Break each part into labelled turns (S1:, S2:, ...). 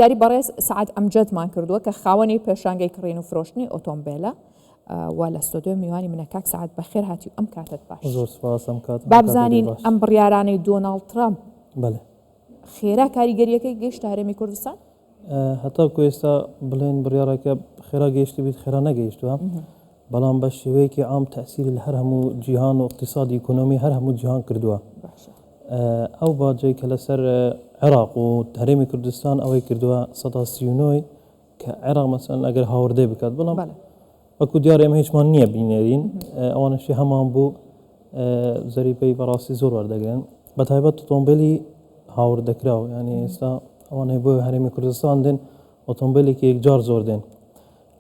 S1: داری بەڕێز سعد ئەمجەدمان کردووە کە خاوەنی پێشانگەی کڕین و فرۆشتنی ئۆتۆمبیلە و لە ستۆدیۆ میوانی منە کاک سعد بەخێر هاتی ئەم کاتت باش.
S2: زۆر سپاس ئەم کات.
S1: با بزانین ئەم بڕیارانەی دۆناڵد ترامپ
S2: بەڵێ
S1: خێرا کاریگەریەکەی گەیشتە هەرێمی کوردستان؟
S2: هەتاکو ئێستا بڵێن بڕیارەکە خێرا گەیشتی بیت خێرا نەگەیشتووە، بەڵام بە شێوەیەکی عام تەسیری لە هەر هەموو جیهان و اقتصادی ئیکۆنۆمی هەر هەموو جیهان کردووە. ئەو باجەی کە لەسەر عێراق و هەرێمی کوردستان ئەوەی کردووە ١٣٩ کە عێراق مەسەڵەن ئەگەر هاوردەی بکات، بەڵام وەکو دیارە ئێمە هیچمان نییە بینێرین، ئەوانەشی هەمان بوو زەریبەی بەڕاستی زۆر وەردەگرن، بە تایبەت ئۆتۆمبیلی هاوردەکراو، یعنی ئێستا ئەوانەی بۆ هەرێمی کوردستان دێن ئۆتۆمبیلێکی یەکجار زۆر دێن.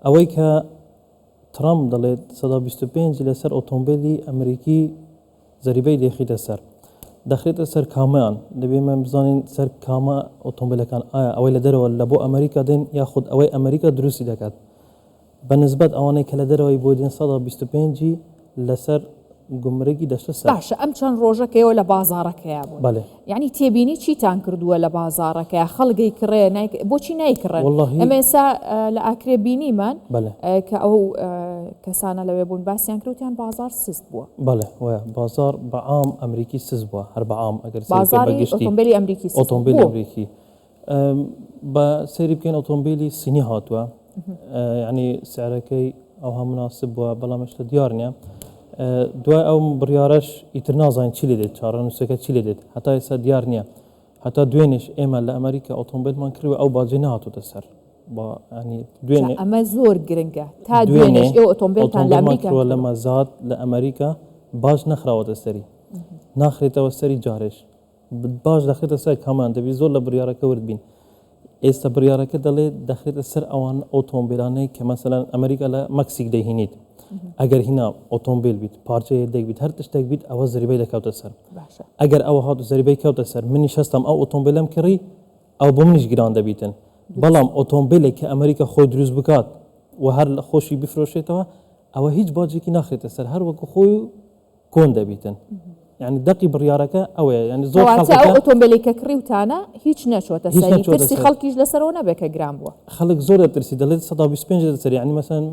S2: ئەوەی کە ترامپ دەڵێت 125 لەسەر ئۆتۆمبیلی ئەمریکی زەریبەی دێخیتە سەر، دەخرێتە سەر کامەیان، دەبێمە بزانین سەر کامە ئۆتۆمبیلەکان ئایا ئەوەی لە دەرەوە لە بۆ ئەمریکا دێن یاخود ئەوەی ئەمریکا دروستی دەکات، بەنسبەت ئەوانەی کە لە دەرەوەی بۆ دێن 125 لەسەر گومرەگی دەشتە سەر.
S1: باشە ئەم چەند ڕۆژەکەیەوە لە بازاڕەکەیە بوو.
S2: بەڵێ
S1: یعنی تێبینی چیتان کردووە لە بازاڕەکەی خەڵگەی کڕێ بۆچی نایکڕن؟ ئەمە ئێستا لە ئاکرێ بینیمان کە ئەو کەسانە لەوێ بوون باسییان کردوتیان بازار سست بووە.
S2: بەڵێ وایە بازار بە عام ئەمریکی سست بووە، هەر بە عام ئەگەر
S1: بازاری ئۆتۆمبیلی ئەمریکی
S2: ئۆتۆمبیلی ئەمریکی بە سەیری بکەین ئۆتۆمبیلی سینی هاتووە، یعنی سعرەکەی ئەوها مناسب بووە، بەڵام هێشتا دیار نییە. دوای ئەو بڕیارەش ئیتر نازانین چی لێ دێت، چارەنووسەکە چی لێ دێت، هەتا ئێستا دیار نییە. هەتا دوێنێش ئێمە لە ئەمریکا ئۆتۆمبیلمان کردووە ئەو باجێ نهاتووتە سەر، دوێنێ
S1: ئەمە زۆر گرنگە تا دوێنێش ئێوە ئۆتۆمبیلتان لە ئەمریکا
S2: لە مەزات لە ئەمریکا باش نەخراوەتە سەری، ناخرێتەوە سەری جارێش، باش دەخرێتە سەر کامان، دەبی زۆر لە بڕیارەکە وردبین. ئێستا بڕیارەکە دەڵێت دەخرێتە سەر ئەوان ئۆتۆمبیلانەی کە مەسەلەن ئەمریکا لە مەکسیک دەیهێنیت، ئەگەر هینا ئۆتۆمبیل بیت پارچەیە دەک بیت هەر تشتێک بیت ئەوە زەریبەی دەکەوتە سەر. ئەگەر ئەوە هات و زەریبەی کەوتە سەر، منیش هەستم ئەو ئۆتۆمبیلم کڕی ئەو بۆ منیش گران دەبیتن، بەڵام ئۆتۆمبیلێک کە ئەمریکا خۆی دروست بکات و هەر لە خۆشی بفرۆشێتەوە ئەوە هیچ باجێکی ناخرێتە سەر، هەر وەکو خۆی کۆن دەبیتن. یعنی دقی بڕیارەکە ئەوەیە، یعنی زۆر
S1: ئەو ئۆتۆمبیلی کە کڕیوتانە هیچ نەچۆتە سەری، ترسی خەڵکیش لەسەرەوە نەبێت کە گران بووە.
S2: خەڵک زۆر دەترسی، دەڵێت 125 دەسەر، یعنی مەسەن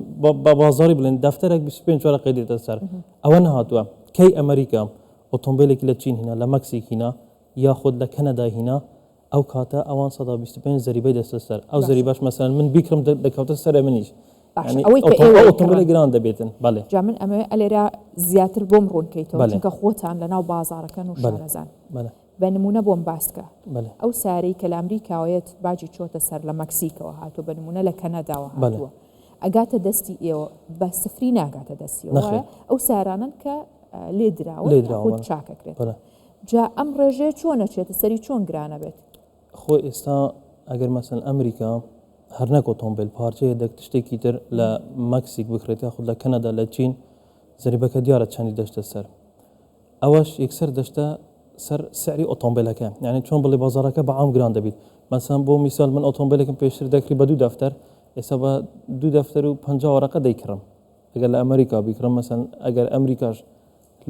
S2: بە بازاری بڵێن دەفتەرێک 25 وەرەقەی دێتە سەر. ئەوە نەهاتووە کەی ئەمریکا ئۆتۆمبیلێکی لە چین هینا، لە مەکسیک هینا، یاخود لە کەنەدا هینا، ئەو کاتە ئەوان 125 زەریبەی دەستە سەر. ئەو زەریبەش مەسەن من بیکڕم دەکەوتە سەرە منیش، ئۆتۆمبیلی گران دەبێتن. بەڵێ
S1: جا من ئەمەوێ ئەلێرا زیاتر بۆم ڕوونکەیتەوە، چونکە خۆتان لەناو بازاڕەکەن و شارەزان. بە نمونە بۆم باسکە ئەو سارەی کە لە ئەمریکاوەیەت باجی چۆتە سەر لە مەکسیکەوە هاتووە، بە نمونە لە کەنەداوە هاتووە، ئەگاتە دەستی ئێوە بە سفری ناگاتە دەستیەوە، ئەو سارانن کە لێدراوە چاکەکرێت. جا ئەم ڕێژەیە چۆنەچێتە سەری، چۆن گرانە بێت؟
S2: خۆی ئێستا ئەگەر مەسەن ئەمریکا هەر نەک ئۆتۆمبیل پارچەیە دەک تشتێکی تر لە مەکسیک بکرێت یاخود لە کەنەدا لە چین، زەریبەکە دیارە چەندی دەشتە سەر، ئەوەش یەکسەر دەشتە سەر سعری ئۆتۆمبیلەکە، یعنی چۆن بڵێ بازارەکە بە عام گران دەبیت. مەسەن بۆ میسال من ئۆتۆمبیلێکم پێشتر دەکری بە 2 دەفتەر، ئێستا بە 2 دەفتەر و 50 وەرەقە دەیکڕم. ئەگەر لە ئەمریکا بیکڕم، مەسەن ئەگەر ئەمریکاش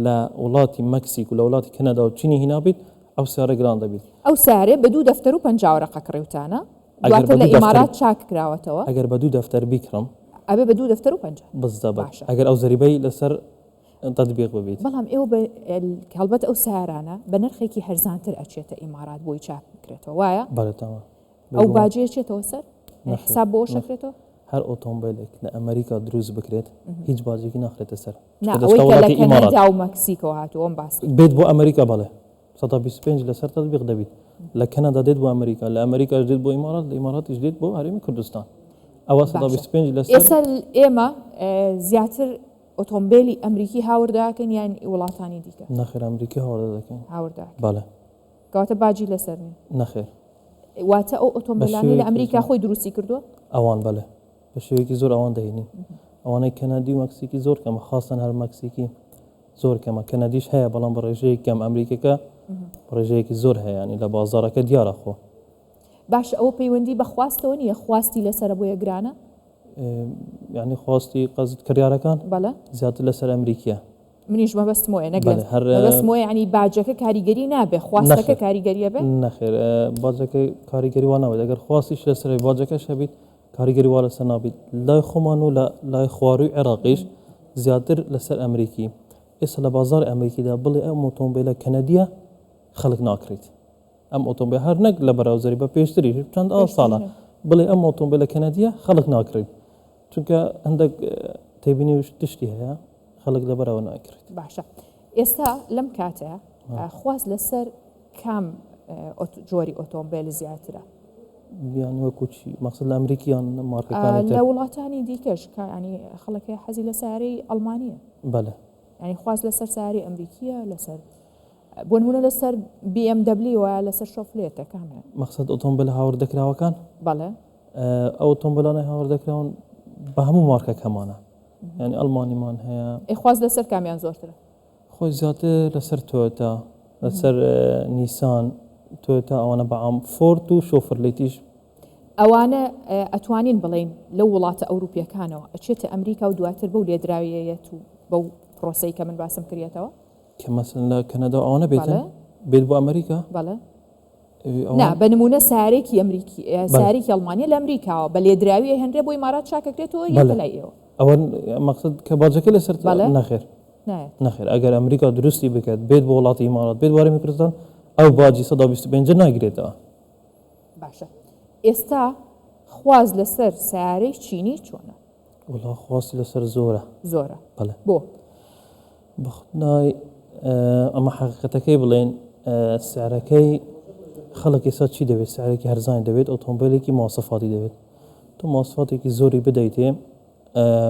S2: لە وڵاتی مەکسیک و لە وڵاتی کەنەدا و چینی هینا بیت، ئەو سارە گران دەبیت.
S1: ئەو سارێ بە 2 دەفتەر و 50 وەرەقە کڕیوتانە، دواتر لە ئیمارات چاک کراوەتەوە.
S2: ئەگەر بە 2 دەفتەر بیکڕم
S1: ئەبێ بە 2 دەفتەر و 50
S2: بەش، ئەگەر ئەو زەریبەی لەسەر تطبیق ببیت.
S1: بەڵام ئێوە هەڵبەت ئەو سارانە بە نرخێکی هەرزانتر ئەچێتە ئیمارات بۆی چاک بکرێتەوە، وایە؟
S2: بەڵێتەوە
S1: ئەو باجێ چێتەوە سەر حساب بۆ شەکرێتەوە.
S2: هەر ئۆتۆمبیلێک لە ئەمریکا دروست بکرێت هیچ باجێکی ناخرێتە سەر،
S1: ئەوەی کە لە کەنەدا و مەکسیکەوە هاتووە باس
S2: بێت بۆ ئەمریکا، بەڵێ 125 لەسەر تطبیق دەبیت. لە کەنەدا دێت بۆ ئەمریکا، لە ئەمریکاش دێت بۆ ئیمارات، لە ئیماراتیش دێت بۆ هەرێمی کوردستان. ئەوە 125 لەسەر.
S1: ئێستا ئێمە زیاتر ئۆتۆمبیلی ئەمریکی هاورداکەن یان وڵاتانی دیکە؟
S2: نەخێر ئەمریکی هاوردە دەکەین.
S1: هاورداکەن.
S2: بەڵێ.
S1: کەواتە باجی لەسەر نین؟
S2: نەخێر.
S1: واتە ئەو ئۆتۆمبیلانی لە ئەمریکا خۆی دروستی کردووە؟
S2: ئەوان بەڵێ بە شێوەیەکی زۆر ئەوان دەهێنین. ئەوانەی کەنەدی و مەکسیکی زۆر کەمە، خاستن هەر مەکسیکی زۆر کەمە، کەنەدیش هەیە بەڵام بە ڕێژەیەکی کەم، ئەمریکەکە ڕێژەیەکی زۆر هەیە، ینی لە بازاڕەکە دیارە خۆ.
S1: باش ئەوە پەیوەندی بە خواستەوە نییە، خواستی لەسرە بۆیە گرانە؟
S2: یعنی خواستی قەزت کڕیارەکان
S1: بەڵێ
S2: زیاتر لەسەر ئەمریکیە،
S1: منیش مەبەستمەوەیە نەگەستمەوە ینی باجەکە کاریگەری نابێ خواستەکە کاریگەریە بێ
S2: نەخێر باجەکە کاریگەری وان نابێت ئەگەر خواستیش لەسەر باجەکەش هەبیت کاریگەری وا لەسەر نابیت لای خۆمان و لە لای خواروی عێراقیش زیاتر لەسەر ئەمریکی ئێستا لە بازار ئەمریکیدا بڵێ ئەم ئۆتۆمبیلە کەنەدیە خەڵک ناکرێت ئەم ئۆتۆمبیل هەر نەک لە بەراوزەری بە پێشتریش چەند ساڵە بڵێ ئەم ئۆتۆمبیلە کەنەدیە خەڵک ناکرێت چونکە هەندێک تێبینی تشتی هەیە خەڵک لە بەراوە ناکرێت
S1: باشە ئێستا لەم کاتەیە خواست لەسەر کام جۆری ئۆتۆمبیل زیاترە
S2: بیان وەکو چی مەقصد لە ئەمریکیان مارکەکانی
S1: لە وڵاتانی دیکەش ینی خەڵکی حەزی لە سیارەی ئەڵمانیە
S2: بەڵێ
S1: ینی خواست لەسەر سیارەی ئەمریکیە لەسەر بۆ نمونە لەسەر BMW وایە لەسەر شۆفلێتە کامە
S2: مەقصد ئۆتۆمبیل هاوردەکراوەکان
S1: بەڵێ
S2: ئەو ئۆتۆمبیلانەی هاوردەکراون بە هەموو مارکەکەمانە ینی ئەڵمانیمان هەیە
S1: خواست لەسەر کامیان زۆرترە
S2: خۆی زیاتر لەسەر تۆیۆتا لەسەر نیسان تۆیۆتا ئەوانە بەعام فۆرد و شۆفرلێتیش
S1: ئەوانە ئەتوانین بڵین لەو وڵاتە ئەوروپیەکانەوە ئەچێتە ئەمریکا و دواتر بەو لێدراویەت و بەو پرۆسەی کە من باسم کردێتەوە
S2: کە مەسەن لە کەنەدا ئەوانە بێتن بێت بۆ ئەمریکا
S1: بەڵێ نا بە نمونە سارێکی ئەمریکی سارێکی ئەڵمانیا لە ئەمریکاوە بە لێدراوی هەندێ بۆی مارات چاکەکرێتەوە یەکە لای ئێوە
S2: ئەوە مەقصد کە باجەکە لەسەر نەخێر نەخێر ئەگەر ئەمریکا دروستی بکات بێت بۆ وڵاتی ئیمارات بێت وارەمی کوردستان ئەو باجی 125 ناگرێتەوە
S1: باشە ئێستا خواز لەسەر سیارەی چینی چۆنە
S2: وڵا خواستی لەسەر زۆرە بەڵێ
S1: بۆ
S2: بەخنای ئەمە حقیقەتەکەی بڵێن سیارەکەی خەڵک ئێستا چی دەوێت سیارێکی هەرزانی دەوێت ئۆتۆمبیلێکی مواصفاتی دەوێت تو مواصفاتێکی زۆری بدەیتێ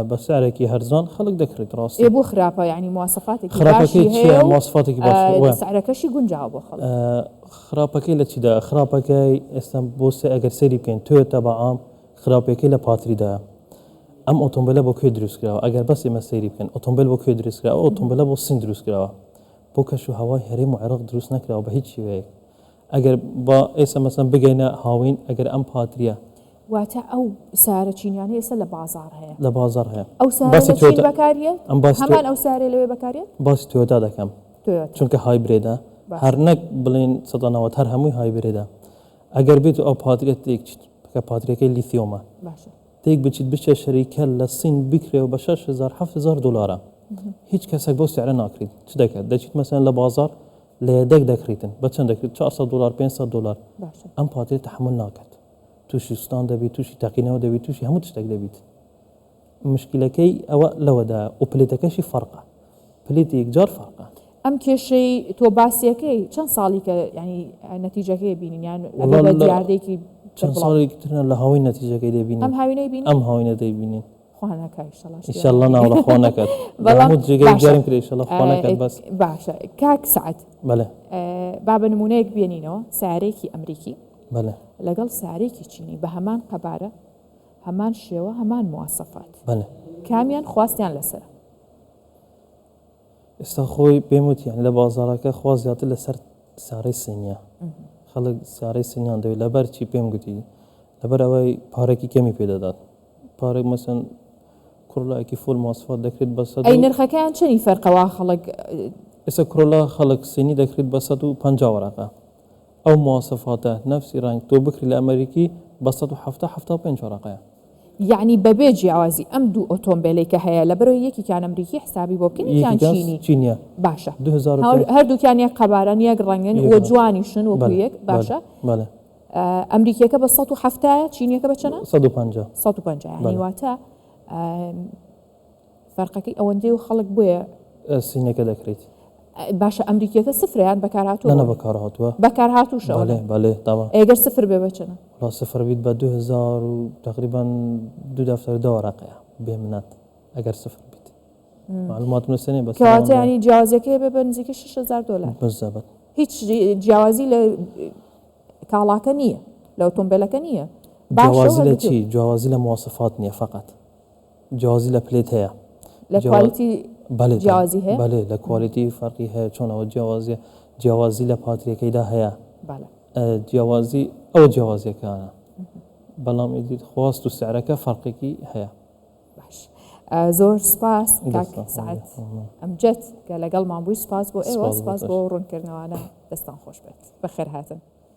S2: بە سیارێکی هەرزان خەڵک دەکرێت ڕاستی
S1: بۆ خراپە ینی مواصفاتێکی
S2: خراپەکەی چیە مواصفاتێکی باش
S1: سیارەکەشی گونجاو بۆ خەڵک
S2: خراپەکەی لە چیدا خراپەکەی ئێستا بۆ ئەگەر سەیری بکەین توێتە بەعام خراپەکەی لە پاتریدایە ئەم ئۆتۆمبیلە بۆ کوێ دروستکراوە ئەگەر بەس ئێمە سەیری بکەن ئۆتۆمبیل بۆ کوێ دروستکراوە ئۆتۆمبیلە بۆ سین دروستکراوە بۆ کەش و هەوای هەرێم و عێراق دروست نەکراوە بە هیچ شێوەیەک ئەگەر بە ئێستا مەسەن بگەینە هاوین ئەگەر ئەم پاتریە
S1: واتە ئەو سارە چینیانە ئێستا لە بازار هەیە
S2: لە بازار هەیە
S1: ئەو سارە بەکارێت هەمان ئەو سارێ لەوێ بەکارێت
S2: باسی تۆیۆتا دەکەم چونکە هایبرێدە هەر نەک بڵێن 190 هەر هەمووی هایبرێدە ئەگەر بێت ئەو پاتریێت تێکچیت بکە پاتریەکەی لیتیۆمە تێک بچیت بچە شەریکە لە سین بکرێەوە بە 6,000 7,000 دلارە هیچ کەسێک بۆ سیارە ناکرێت چ دەکات دەچیت مەسەن لە بازار لە یەدەک دەکریتن بە چەند دەکرێت 400 دلار 500 دلار ئەم پاتریێت تەحمل ناکات تووشی سوستان دەبیت تووشی تاقینەوە دەبیت تووشی هەموو تشتێک دەبیت مشکلەکەی ئەوە لەوەدا و پلێتەکەشی فەرقە پلێتی یەکجار فەرقە
S1: ئەم کێشەی تۆ باسیەکەی چەند ساڵی کە ینی نەتیجەکەی بینیان دیاردێکی
S2: چەند ساڵێکی ترە لە هاوی نەتیجەکەی دەبینین
S1: ئەم هاوینەی بینین
S2: ئەم هاوینە دەیبینین
S1: ئیشەڵڵا
S2: ناوڵە خۆ نەکات هەموو جێگەی جاریم کرێ ئیشەڵڵا خۆ نەکات بەس
S1: باشە کاک سعد
S2: بەڵێ
S1: با بە نمونەیەک بێنینەوە سارێکی ئەمریکی
S2: بەڵێ
S1: لەگەڵ سارێکی چینی بە هەمان قەبارە هەمان شێوە هەمان مواسەفات
S2: بەڵێ
S1: کامیان خواستیان لەسەر
S2: ئێستا خۆی پێم وتیان لە بازاڕەکە خوا زیاتر لەسەر سارەی سینیە خەڵک سارەی سینیان دەوێت لەبەر چی پێم گوتی لەبەر ئەوەی پارێکی کەمی پێدەدات پارێک مەسەن کوڕڵایەکی فۆل مواسفات دەکرێت بە سەد
S1: ئەی نرخەکەیان چەنی فەرقەوە خەڵک
S2: ئێستا کوڕڵا خەڵک سینی دەکرێت بە 150 وەرەقە ئەو مواسفاتە نفسی ڕنگ تۆ بکری لە ئەمریکی بە 175 وەرەقەیە
S1: یعنی بەبێ جیاوازی ئەم دوو ئۆتۆمبیلێک کە هەیە لە بەرەوەی یەکیان ئەمریکی حسابی بۆ بکەین یەکیان
S2: چینیە
S1: باشە هەردووکیان یەک قەبارەن یەک ڕەنگن وە جوانیشن وەکو یەک باشە ئەمریکیەکە بە 170 چینیەکە بە چەنە 150 یعنی واتە فەرقەکەی ئەوەندەی و خەڵک بۆیە
S2: سینەکە دەکرێت
S1: باشە ئەمریکیەکە سفریان بەکارهاتووە
S2: نە بەکارهاتووە
S1: بەکارهاتووشەوە
S2: بەڵێ
S1: ئەگەر سفر بێ بەچەنە
S2: سفر بیت بە 2000 و تقریبا 2 وەرەقەیە بێ منات ئەگەر سفر بیت معلومات نووسێنێ بەس
S1: کەواتە ینی جیاوازیەکەی بێ بە نزیکەی 6,000 دلار
S2: بالضبط
S1: هیچ جیاوازی لە کاڵاکە نییە لە ئۆتۆمبیلەکە نییە
S2: جیاوازی لە چی جیاوازی لە مواصفات نییە فقط جیاوازی لە پلێت هەیە
S1: لە کوالیتی جیاوازی هەیە
S2: بەڵێ لە کوالیتی فەرقی هەیە چۆنەوە جیاوازی لە پاتریەکەیدا هەیە جیاوازی ئەو جیاوازیەکانە بەڵام ئیدیت خواست و سعرەکە فەرقێکی هەیە
S1: باش زۆر سپاس کاک سعد ئەمجد کە لەگەڵمان بووی سپاس بۆ ئێوە سپاس بۆ ڕوونکردنەوەانە دەستان خۆش بێت بەخێر هاتن